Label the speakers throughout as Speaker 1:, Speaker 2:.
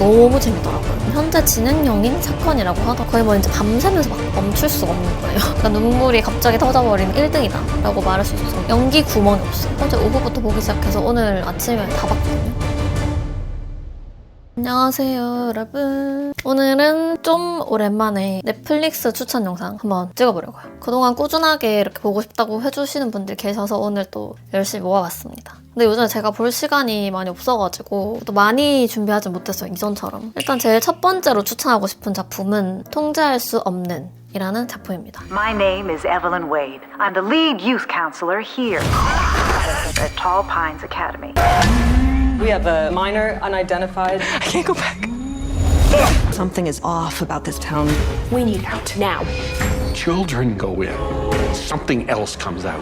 Speaker 1: 너무 재밌더라고요. 현재 진행형인 사건이라고 하더 거의 뭐 이제 밤새면서 막 멈출 수가 없는 거예요. 그러니까 눈물이 갑자기 터져버린 1등이다 라고 말할 수 있어서 연기 구멍이 없어요. 어제 오후부터 보기 시작해서 오늘 아침에 다 봤거든요. 안녕하세요 여러분. 오늘은 좀 오랜만에 넷플릭스 추천 영상 한번 찍어보려고요. 그동안 꾸준하게 이렇게 보고 싶다고 해주시는 분들 계셔서 오늘 또 열심히 모아봤습니다. 근데 요즘에 제가 볼 시간이 많이 없어가지고 또 많이 준비하지 못했어요, 이전처럼. 일단 제일 첫 번째로 추천하고 싶은 작품은 통제할 수 없는 이라는 작품입니다.
Speaker 2: My name is Evelyn Wade. I'm the lead youth counselor here at Tall Pines Academy.
Speaker 3: We have a minor unidentified.
Speaker 4: I can't go back. Something is off about this town.
Speaker 5: We need out now.
Speaker 6: Children go in. Something else comes out.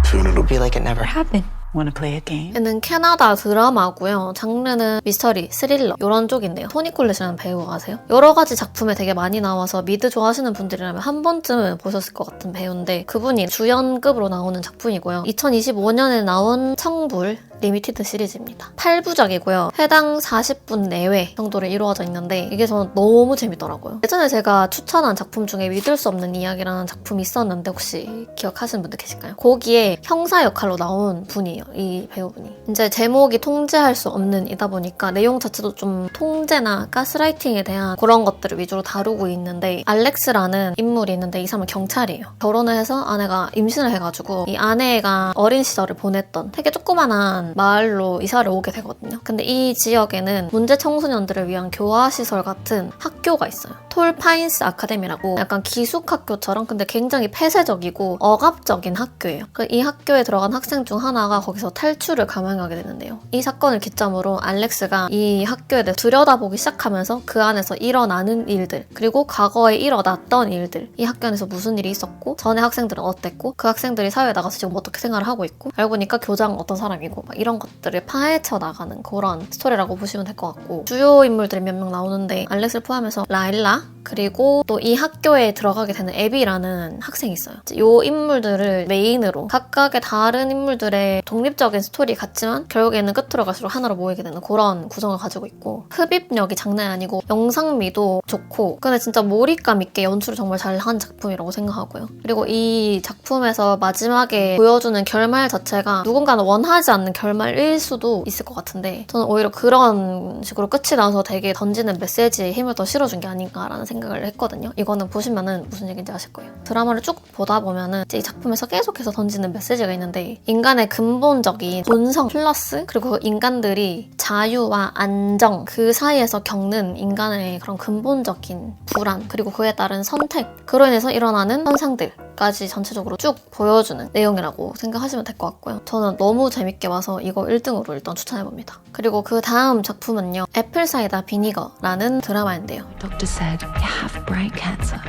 Speaker 7: Soon it'll be like it never happened.
Speaker 4: Want to play a game?
Speaker 1: 얘는 캐나다 드라마고요. 장르는 미스터리, 스릴러 이런 쪽인데요. 토니 콜렛이라는 배우 아세요? 여러 가지 작품에 되게 많이 나와서 미드 좋아하시는 분들이라면 한 번쯤은 보셨을 것 같은 배우인데 그분이 주연급으로 나오는 작품이고요. 2025년에 나온 청불 리미티드 시리즈입니다. 8부작이고요. 해당 40분 내외 정도로 이루어져 있는데 이게 저는 너무 재밌더라고요. 예전에 제가 추천한 작품 중에 믿을 수 없는 이야기라는 작품이 있었는데 혹시 기억하시는 분들 계실까요? 거기에 형사 역할로 나온 분이에요. 이 배우분이. 이제 제목이 통제할 수 없는 이다 보니까 내용 자체도 좀 통제나 가스라이팅에 대한 그런 것들을 위주로 다루고 있는데 알렉스라는 인물이 있는데 이 사람은 경찰이에요. 결혼을 해서 아내가 임신을 해가지고 이 아내가 어린 시절을 보냈던 되게 조그만한 마을로 이사를 오게 되거든요. 근데 이 지역에는 문제 청소년들을 위한 교화시설 같은 학교가 있어요. 톨 파인스 아카데미라고 약간 기숙학교처럼 근데 굉장히 폐쇄적이고 억압적인 학교예요. 이 학교에 들어간 학생 중 하나가 거기서 탈출을 감행하게 되는데요. 이 사건을 기점으로 알렉스가 이 학교에 대해 들여다보기 시작하면서 그 안에서 일어나는 일들 그리고 과거에 일어났던 일들 이 학교 안에서 무슨 일이 있었고 전에 학생들은 어땠고 그 학생들이 사회에 나가서 지금 어떻게 생활을 하고 있고 알고 보니까 교장은 어떤 사람이고 막 이런 것들을 파헤쳐 나가는 그런 스토리라고 보시면 될 것 같고 주요 인물들이 몇 명 나오는데 알렉스를 포함해서 라일라 그리고 또 이 학교에 들어가게 되는 에비라는 학생이 있어요. 이 인물들을 메인으로 각각의 다른 인물들의 독립적인 스토리 같지만 결국에는 끝으로 갈수록 하나로 모이게 되는 그런 구성을 가지고 있고 흡입력이 장난이 아니고 영상미도 좋고 근데 진짜 몰입감 있게 연출을 정말 잘한 작품이라고 생각하고요. 그리고 이 작품에서 마지막에 보여주는 결말 자체가 누군가는 원하지 않는 결말일 수도 있을 것 같은데 저는 오히려 그런 식으로 끝이 나서 되게 던지는 메시지에 힘을 더 실어준 게 아닌가라는 생각을 했거든요. 이거는 보시면은 무슨 얘기인지 아실 거예요. 드라마를 쭉 보다 보면은 이 작품에서 계속해서 던지는 메시지가 있는데 인간의 근본적인 본성 플러스 그리고 인간들이 자유와 안정 그 사이에서 겪는 인간의 그런 근본적인 불안 그리고 그에 따른 선택 그로 인해서 일어나는 현상들까지 전체적으로 쭉 보여주는 내용이라고 생각하시면 될 것 같고요. 저는 너무 재밌게 봐서 이거 1등으로 일단 추천해봅니다. 그리고 그 다음 작품은요. 애플 사이다 비니거라는 드라마인데요.
Speaker 5: Doctor said you have brain cancer.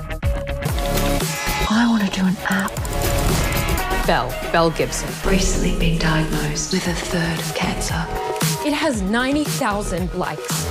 Speaker 5: I want to do an app.
Speaker 3: Belle Gibson.
Speaker 5: Recently been diagnosed with a third of cancer.
Speaker 8: It has 90,000 likes.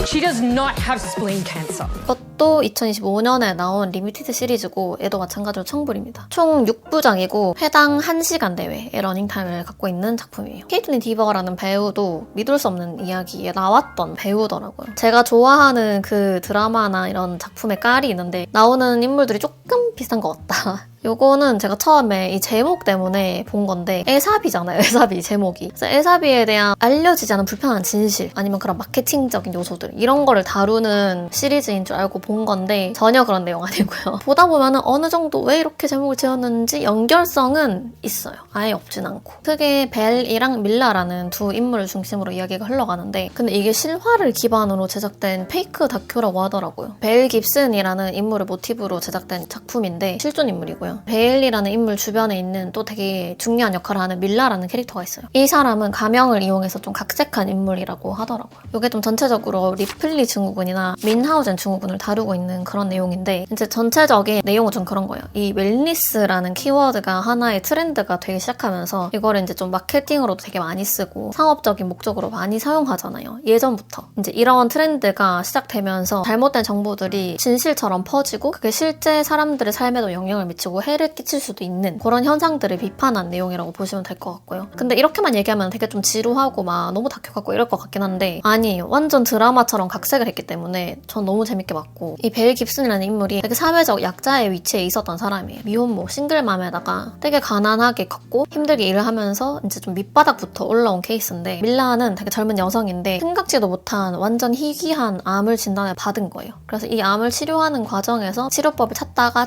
Speaker 8: She does not have spleen cancer.
Speaker 1: 이것도 2025년에 나온 리미티드 시리즈고 얘도 마찬가지로 청불입니다. 총 6부작이고 해당 1시간 내외의 러닝타임을 갖고 있는 작품이에요. 케이틀린 디버라는 배우도 믿을 수 없는 이야기에 나왔던 배우더라고요. 제가 좋아하는 그 드라마나 이런 작품의 깔이 있는데 나오는 인물들이 조금 비슷한 것 같다. 요거는 제가 처음에 이 제목 때문에 본 건데 에사비잖아요. 에사비 제목이. 그래서 에사비에 대한 알려지지 않은 불편한 진실 아니면 그런 마케팅적인 요소들 이런 거를 다루는 시리즈인 줄 알고 본 건데 전혀 그런 내용 아니고요. 보다 보면은 어느 정도 왜 이렇게 제목을 지었는지 연결성은 있어요. 아예 없진 않고. 크게 벨이랑 밀라라는 두 인물을 중심으로 이야기가 흘러가는데 근데 이게 실화를 기반으로 제작된 페이크 다큐라고 하더라고요. 벨 깁슨이라는 인물을 모티브로 제작된 작품인데 실존 인물이고요. 베일리라는 인물 주변에 있는 또 되게 중요한 역할을 하는 밀라라는 캐릭터가 있어요. 이 사람은 가명을 이용해서 좀 각색한 인물이라고 하더라고요. 이게 좀 전체적으로 리플리 증후군이나 민하우젠 증후군을 다루고 있는 그런 내용인데 이제 전체적인 내용은 좀 그런 거예요. 이 웰니스라는 키워드가 하나의 트렌드가 되기 시작하면서 이거를 이제 좀 마케팅으로도 되게 많이 쓰고 상업적인 목적으로 많이 사용하잖아요. 예전부터. 이제 이런 트렌드가 시작되면서 잘못된 정보들이 진실처럼 퍼지고 그게 실제 사람들의 삶에도 영향을 미치고 해를 끼칠 수도 있는 그런 현상들을 비판한 내용이라고 보시면 될 것 같고요. 근데 이렇게만 얘기하면 되게 좀 지루하고 막 뭔가 너무 다큐 같고 이럴 것 같긴 한데 아니에요. 완전 드라마처럼 각색을 했기 때문에 전 너무 재밌게 봤고 이 벨 깁슨이라는 인물이 되게 사회적 약자의 위치에 있었던 사람이에요. 미혼모, 싱글맘에다가 되게 가난하게 컸고 힘들게 일을 하면서 이제 좀 밑바닥부터 올라온 케이스인데 밀라는 되게 젊은 여성인데 생각지도 못한 완전 희귀한 암을 진단을 받은 거예요. 그래서 이 암을 치료하는 과정에서 치료법을 찾다가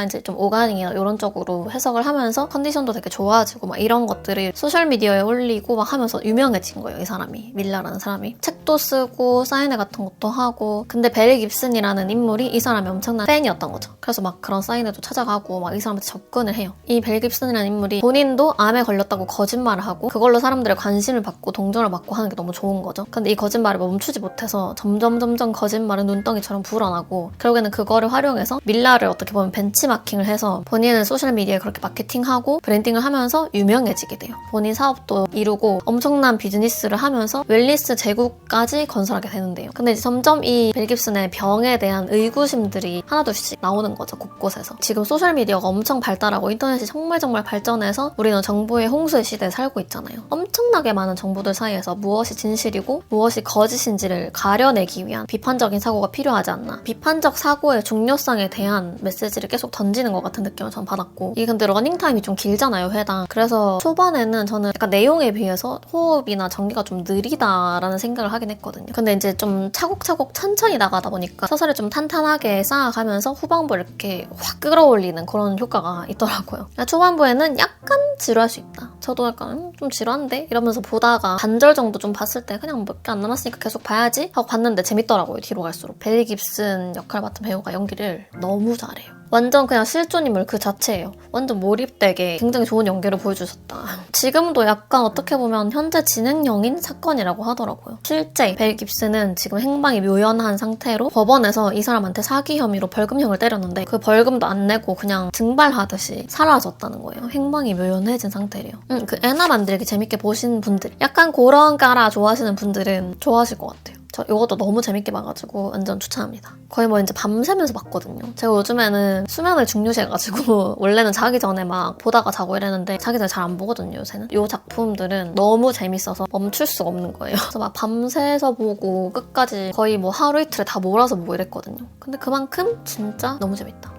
Speaker 1: 이제 좀 오가닉이나 이런 쪽으로 해석을 하면서 컨디션도 되게 좋아지고 막 이런 것들을 소셜미디어에 올리고 막 하면서 유명해진 거예요. 이 사람이, 밀라라는 사람이. 책도 쓰고 사인회 같은 것도 하고 근데 벨 깁슨이라는 인물이 이 사람의 엄청난 팬이었던 거죠. 그래서 막 그런 사인회도 찾아가고 막 이 사람한테 접근을 해요. 이 벨 깁슨이라는 인물이 본인도 암에 걸렸다고 거짓말을 하고 그걸로 사람들의 관심을 받고 동정을 받고 하는 게 너무 좋은 거죠. 근데 이 거짓말을 멈추지 못해서 점점 거짓말은 눈덩이처럼 불어나고 결국에는 그거를 활용해서 밀라를 어떻게 보면 벤치마킹을 해서 본인은 소셜미디어에 그렇게 마케팅하고 브랜딩을 하면서 유명해지게 돼요. 본인 사업도 이루고 엄청난 비즈니스를 하면서 웰니스 제국까지 건설하게 되는데요. 근데 이제 점점 이 벨 깁슨의 병에 대한 의구심들이 하나둘씩 나오는 거죠. 곳곳에서. 지금 소셜미디어가 엄청 발달하고 인터넷이 정말 발전해서 우리는 정보의 홍수의 시대에 살고 있잖아요. 엄청나게 많은 정보들 사이에서 무엇이 진실이고 무엇이 거짓인지를 가려내기 위한 비판적인 사고가 필요하지 않나. 비판적 사고의 중요성에 대한 메시지를 계속 던지는 것 같은 느낌을 전 받았고 이게 근데 러닝타임이 좀 길잖아요, 회당. 그래서 초반에는 저는 약간 내용에 비해서 호흡이나 전개가 좀 느리다라는 생각을 하긴 했거든요. 근데 이제 좀 차곡차곡 천천히 나가다 보니까 서사를 좀 탄탄하게 쌓아가면서 후반부를 이렇게 확 끌어올리는 그런 효과가 있더라고요. 초반부에는 약간 지루할 수 있다. 저도 약간 좀 지루한데? 이러면서 보다가 반절 정도 좀 봤을 때 그냥 몇 개 안 남았으니까 계속 봐야지 하고 봤는데 재밌더라고요, 뒤로 갈수록. 벨 깁슨 역할 맡은 배우가 연기를 너무 잘해요. 완전 그냥 실존인물 그 자체예요. 완전 몰입되게 굉장히 좋은 연기를 보여주셨다. 지금도 약간 어떻게 보면 현재 진행형인 사건이라고 하더라고요. 실제 벨 깁슨은 지금 행방이 묘연한 상태로 법원에서 이 사람한테 사기 혐의로 벌금형을 때렸는데 그 벌금도 안 내고 그냥 증발하듯이 사라졌다는 거예요. 행방이 묘연해진 상태래요. 그 애나 만들기 재밌게 보신 분들, 약간 그런 까라 좋아하시는 분들은 좋아하실 것 같아요. 저 이것도 너무 재밌게 봐가지고 완전 추천합니다. 거의 뭐 이제 밤새면서 봤거든요. 제가 요즘에는 수면을 중요시해가지고 원래는 자기 전에 막 보다가 자고 이랬는데 자기 전에 잘 안 보거든요, 요새는. 이 작품들은 너무 재밌어서 멈출 수가 없는 거예요. 그래서 막 밤새서 보고 끝까지 거의 뭐 하루 이틀에 다 몰아서 보고 이랬거든요. 근데 그만큼 진짜 너무 재밌다.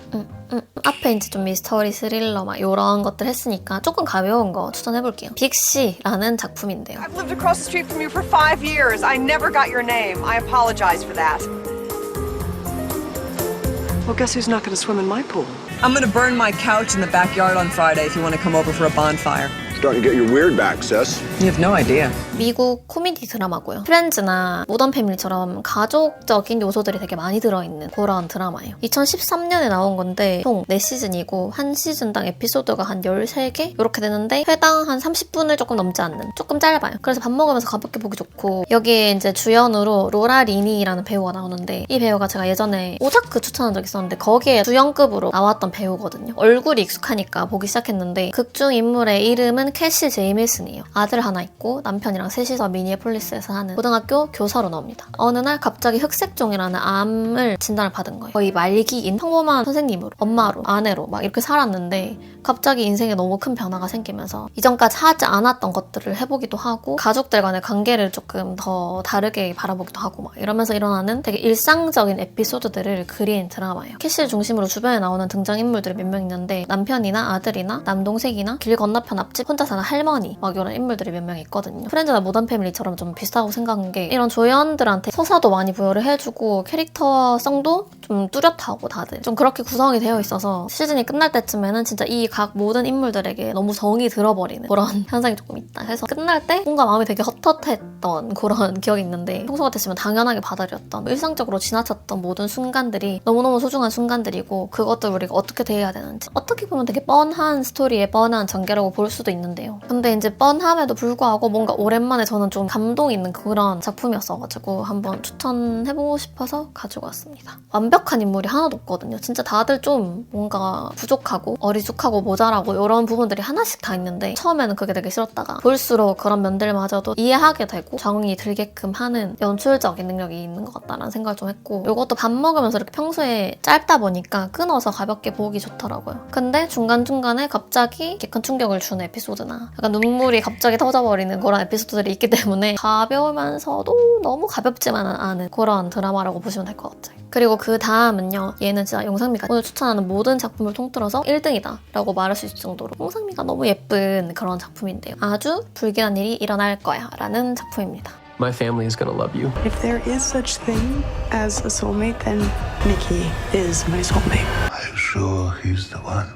Speaker 1: 앞에 이제 좀 미스터리, 스릴러 막 이런 것들 했으니까 조금 가벼운 거 추천해볼게요. 빅시라는 작품인데요.
Speaker 9: I've lived across the street from you for 5 years. I never got your name. I apologize for that.
Speaker 4: Well, guess who's not going to swim in my pool?
Speaker 10: I'm gonna burn my couch in the backyard on Friday if you want to come over for a bonfire.
Speaker 11: Starting to get your weird back, sis.
Speaker 10: You have no idea.
Speaker 1: 미국 코미디 드라마고요. 프렌즈나 모던 패밀리처럼 가족적인 요소들이 되게 많이 들어있는 그런 드라마예요. 2013년에 나온 건데 총 4시즌이고 한 시즌당 에피소드가 한 13개? 이렇게 되는데 회당 한 30분을 조금 넘지 않는 조금 짧아요. 그래서 밥 먹으면서 가볍게 보기 좋고 여기에 이제 주연으로 로라 리니라는 배우가 나오는데 이 배우가 제가 예전에 오자크 추천한 적 있었는데 거기에 주연급으로 나왔던 배우거든요. 얼굴이 익숙하니까 보기 시작했는데 극중 인물의 이름은 캐시 제이밀슨이에요. 아들 하나 있고 남편이랑 셋이서 미니애폴리스에서 하는 고등학교 교사로 나옵니다. 어느 날 갑자기 흑색종이라는 암을 진단을 받은 거예요. 거의 말기인 평범한 선생님으로, 엄마로, 아내로 막 이렇게 살았는데 갑자기 인생에 너무 큰 변화가 생기면서 이전까지 하지 않았던 것들을 해보기도 하고 가족들 간의 관계를 조금 더 다르게 바라보기도 하고 막 이러면서 일어나는 되게 일상적인 에피소드들을 그린 드라마예요. 캐시를 중심으로 주변에 나오는 등장인물들이 몇 명 있는데 남편이나 아들이나 남동생이나 길 건너편 앞집 혼자 사는 할머니 막 이런 인물들이 몇 명 있거든요. 프렌즈나 모던 패밀리처럼 좀 비슷하고 생각한 게 이런 조연들한테 서사도 많이 부여를 해주고 캐릭터성도 좀 뚜렷하고 다들 좀 그렇게 구성이 되어 있어서 시즌이 끝날 때쯤에는 진짜 이 각 모든 인물들에게 너무 정이 들어버리는 그런 현상이 조금 있다 해서 끝날 때 뭔가 마음이 되게 헛헛했던 그런 기억이 있는데 평소 같았으면 당연하게 받아들였던 일상적으로 지나쳤던 모든 순간들이 너무너무 소중한 순간들이고 그것들 우리가 어떻게 대해야 되는지 어떻게 보면 되게 뻔한 스토리의 뻔한 전개라고 볼 수도 있는데요. 근데 이제 뻔함에도 불구하고 뭔가 오랜만에 저는 좀 감동 있는 그런 작품이었어가지고 한번 추천해보고 싶어서 가지고 왔습니다. 완벽 완벽한 인물이 하나도 없거든요. 진짜 다들 좀 뭔가 부족하고 어리숙하고 모자라고 이런 부분들이 하나씩 다 있는데 처음에는 그게 되게 싫었다가 볼수록 그런 면들마저도 이해하게 되고 정이 들게끔 하는 연출적인 능력이 있는 것 같다라는 생각을 좀 했고 이것도 밥 먹으면서 이렇게 평소에 짧다 보니까 끊어서 가볍게 보기 좋더라고요. 근데 중간중간에 갑자기 이렇게 큰 충격을 주는 에피소드나 약간 눈물이 갑자기 터져버리는 그런 에피소드들이 있기 때문에 가벼우면서도 너무 가볍지만은 않은 그런 드라마라고 보시면 될 것 같아요. 그리고 그 다음은요. 얘는 진짜 영상미가 오늘 추천하는 모든 작품을 통틀어서 1등이다 라고 말할 수 있을 정도로 영상미가 너무 예쁜 그런 작품인데요. 아주 불길한 일이 일어날 거야 라는 작품입니다.
Speaker 12: My family is gonna love you.
Speaker 13: If there is such thing as a soulmate, then Mickey is my soulmate.
Speaker 14: Are you sure he's the one?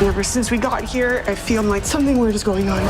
Speaker 13: Ever since we got here, I feel like something weird is going on.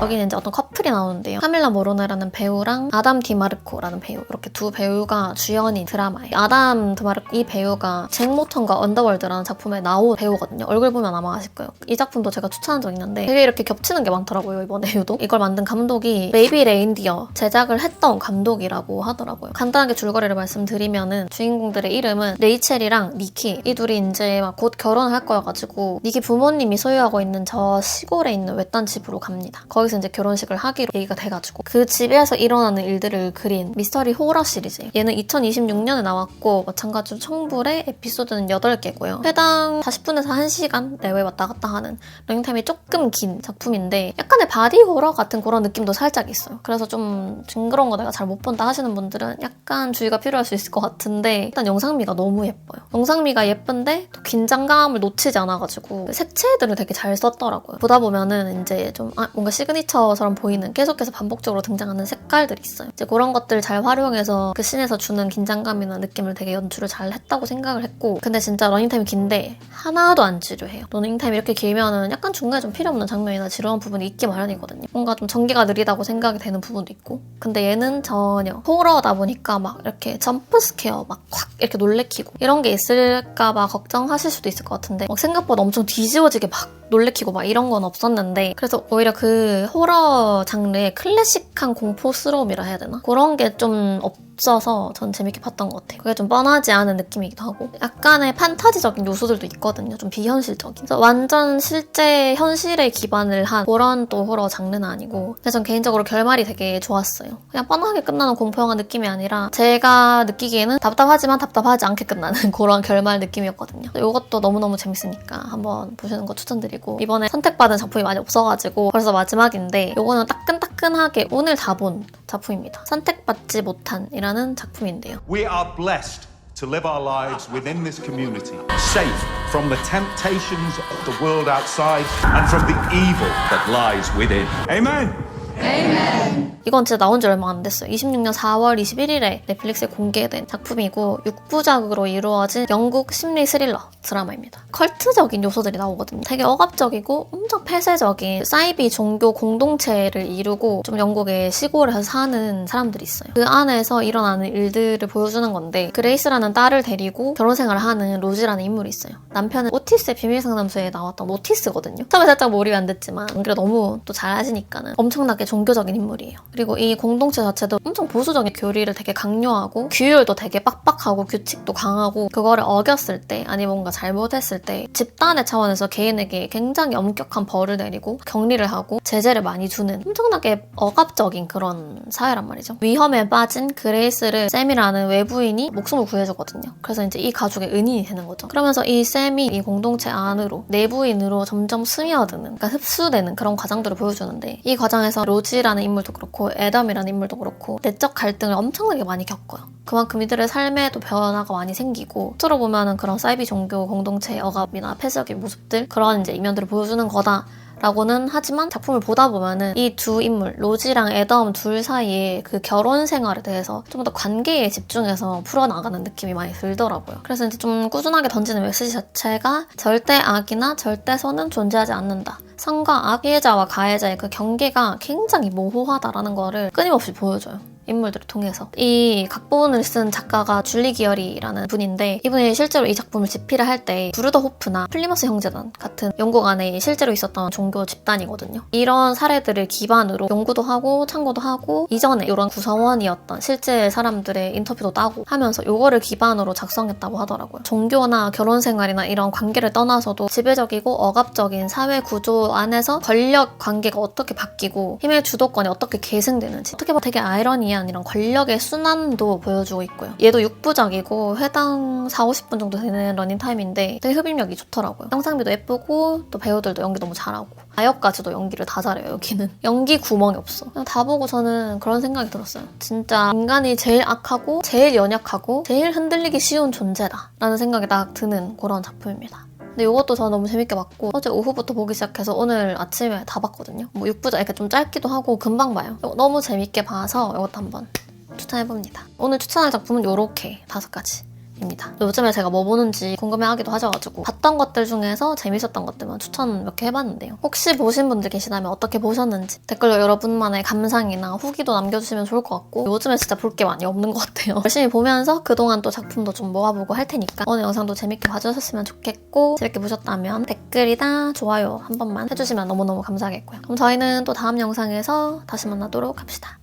Speaker 1: 여기는 이제 어떤 커플이 나오는데요. 카밀라 모로네라는 배우랑 아담 디마르코라는 배우, 이렇게 두 배우가 주연인 드라마예요. 아담 디마르코 이 배우가 잭 모턴과 언더월드라는 작품에 나온 배우거든요. 얼굴 보면 아마 아실 거예요. 이 작품도 제가 추천한 적 있는데 되게 이렇게 겹치는 게 많더라고요. 이번에 유독. 이걸 만든 감독이 베이비 레인디어 제작을 했던 감독이라고 하더라고요. 간단하게 줄거리를 말씀드리면은 주인공들의 이름은 레이첼이랑 니키, 이 둘이 이제 막 곧 결혼을 할 거여가지고 니키 부모님이 소유하고 있는 저 시골에 있는 외딴 집으로 갑니다. 거기서 이제 결혼식을 하기로 얘기가 돼가지고 그 집에서 일어나는 일들을 그린 미스터리 호러 시리즈. 얘는 2026년에 나왔고 마찬가지로 청불의 에피소드는 8개고요. 회당 40분에서 1시간 내외 왔다 갔다 하는 런닝타임이 조금 긴 작품인데 약간의 바디 호러 같은 그런 느낌도 살짝 있어요. 그래서 좀 징그러운 거 내가 잘 못 본다 하시는 분들은 약간 주의가 필요할 수 있을 것 같은데 일단 영상미가 너무 예뻐요. 영상미가 예쁜데 또 긴장감을 놓치지 않아가지고 색채들을 되게 잘 썼더라고요. 보다 보면은 이제 좀 뭔가 시그니처처럼 보이는 계속해서 반복적으로 등장하는 색깔들이 있어요. 이제 그런 것들 잘 활용해서 그 씬에서 주는 긴장감이나 느낌을 되게 연출을 잘 했다고 생각을 했고 근데 진짜 러닝타임이 긴데 하나도 안 지루해요. 러닝타임이 이렇게 길면은 약간 중간에 좀 필요 없는 장면이나 지루한 부분이 있기 마련이거든요. 뭔가 좀 전개가 느리다고 생각이 되는 부분도 있고 근데 얘는 전혀 호러다 보니까 막 이렇게 점프 스케어 막 확 이렇게 놀래키고 이런 게 있을까봐 걱정하실 수도 있을 것 같은데 막 생각보다 엄청 뒤집어지게 막 놀래키고 막 이런 건 없었는데 그래서 오히려 그 호러 장르의 클래식한 공포스러움이라 해야 되나? 그런 게 좀 없어서 전 재밌게 봤던 것 같아요. 그게 좀 뻔하지 않은 느낌이기도 하고 약간의 판타지적인 요소들도 있거든요. 좀 비현실적인. 그래서 완전 실제 현실에 기반을 한 그런 또 호러 장르는 아니고 근데 전 개인적으로 결말이 되게 좋았어요. 그냥 뻔하게 끝나는 공포영화 느낌이 아니라 제가 느끼기에는 답답하지만 답답하지 않게 끝나는 그런 결말 느낌이었거든요. 이것도 너무너무 재밌으니까 한번 보시는 거 추천드리고 이번에 선택받은 작품이 많이 없어가지고 벌써 마지막인데 이거는 따끈따끈하게 오늘 다 본 작품입니다. 선택받지 못한 이라는 작품인데요.
Speaker 15: We are blessed to live our lives within this community, safe from the temptations of the world outside and from the evil that lies within. Amen.
Speaker 1: Amen. 이건 진짜 나온 지 얼마 안 됐어요. 26년 4월 21일에 넷플릭스에 공개된 작품이고 6부작으로 이루어진 영국 심리 스릴러 드라마입니다. 컬트적인 요소들이 나오거든요. 되게 억압적이고 엄청 폐쇄적인 사이비 종교 공동체를 이루고 좀 영국의 시골에서 사는 사람들이 있어요. 그 안에서 일어나는 일들을 보여주는 건데 그레이스라는 딸을 데리고 결혼 생활을 하는 로지라는 인물이 있어요. 남편은 오티스의 비밀상담소에 나왔던 오티스거든요. 처음에 살짝 몰입이 안 됐지만 그래 너무 또 잘 하시니까는 엄청나게 종교적인 인물이에요. 그리고 이 공동체 자체도 엄청 보수적인 교리를 되게 강요하고 규율도 되게 빡빡하고 규칙도 강하고 그거를 어겼을 때 아니 뭔가 잘못했을 때 집단의 차원에서 개인에게 굉장히 엄격한 벌을 내리고 격리를 하고 제재를 많이 주는 엄청나게 억압적인 그런 사회란 말이죠. 위험에 빠진 그레이스를 샘이라는 외부인이 목숨을 구해주거든요. 그래서 이제 이 가족의 은인이 되는 거죠. 그러면서 이 샘이 이 공동체 안으로 내부인으로 점점 스며드는 그러니까 흡수되는 그런 과정들을 보여주는데 이 과정에서 로지라는 인물도 그렇고 애덤이라는 인물도 그렇고 내적 갈등을 엄청나게 많이 겪어요. 그만큼 이들의 삶에도 변화가 많이 생기고 스스로 보면은 그런 사이비 종교 공동체의 억압이나 폐쇄적인 모습들 그런 이제 이면들을 보여주는 거다 라고는 하지만 작품을 보다 보면은 이 두 인물 로지랑 애덤 둘 사이의 그 결혼 생활에 대해서 좀 더 관계에 집중해서 풀어나가는 느낌이 많이 들더라고요. 그래서 이제 좀 꾸준하게 던지는 메시지 자체가 절대 악이나 절대 선은 존재하지 않는다. 선과 악, 피해자와 가해자의 그 경계가 굉장히 모호하다라는 거를 끊임없이 보여줘요. 인물들을 통해서. 이 각본을 쓴 작가가 줄리 기어리라는 분인데 이분이 실제로 이 작품을 집필을 할 때 브루더 호프나 플리머스 형제단 같은 영국 안에 실제로 있었던 종교 집단이거든요. 이런 사례들을 기반으로 연구도 하고 참고도 하고 이전에 이런 구성원이었던 실제 사람들의 인터뷰도 따고 하면서 이거를 기반으로 작성했다고 하더라고요. 종교나 결혼 생활이나 이런 관계를 떠나서도 지배적이고 억압적인 사회 구조 안에서 권력 관계가 어떻게 바뀌고 힘의 주도권이 어떻게 계승되는지 어떻게 보면 되게 아이러니한 이런 권력의 순환도 보여주고 있고요. 얘도 6부작이고 회당 4-50분 정도 되는 러닝타임인데 되게 흡입력이 좋더라고요. 영상미도 예쁘고 또 배우들도 연기 너무 잘하고 아역까지도 연기를 다 잘해요. 여기는 연기 구멍이 없어. 그냥 다 보고 저는 그런 생각이 들었어요. 진짜 인간이 제일 악하고 제일 연약하고 제일 흔들리기 쉬운 존재다 라는 생각이 딱 드는 그런 작품입니다. 근데 이것도 저는 너무 재밌게 봤고 어제 오후부터 보기 시작해서 오늘 아침에 다 봤거든요. 뭐 6부작 이렇게 좀 짧기도 하고 금방 봐요. 이거 너무 재밌게 봐서 이것도 한번 추천해봅니다. 오늘 추천할 작품은 요렇게 5가지 입니다. 요즘에 제가 뭐 보는지 궁금해하기도 하셔가지고 봤던 것들 중에서 재밌었던 것들만 추천 몇 개 해봤는데요. 혹시 보신 분들 계시다면 어떻게 보셨는지 댓글로 여러분만의 감상이나 후기도 남겨주시면 좋을 것 같고 요즘에 진짜 볼 게 많이 없는 것 같아요. 열심히 보면서 그동안 또 작품도 좀 모아보고 할 테니까 오늘 영상도 재밌게 봐주셨으면 좋겠고 재밌게 보셨다면 댓글이나 좋아요 한 번만 해주시면 너무너무 감사하겠고요. 그럼 저희는 또 다음 영상에서 다시 만나도록 합시다.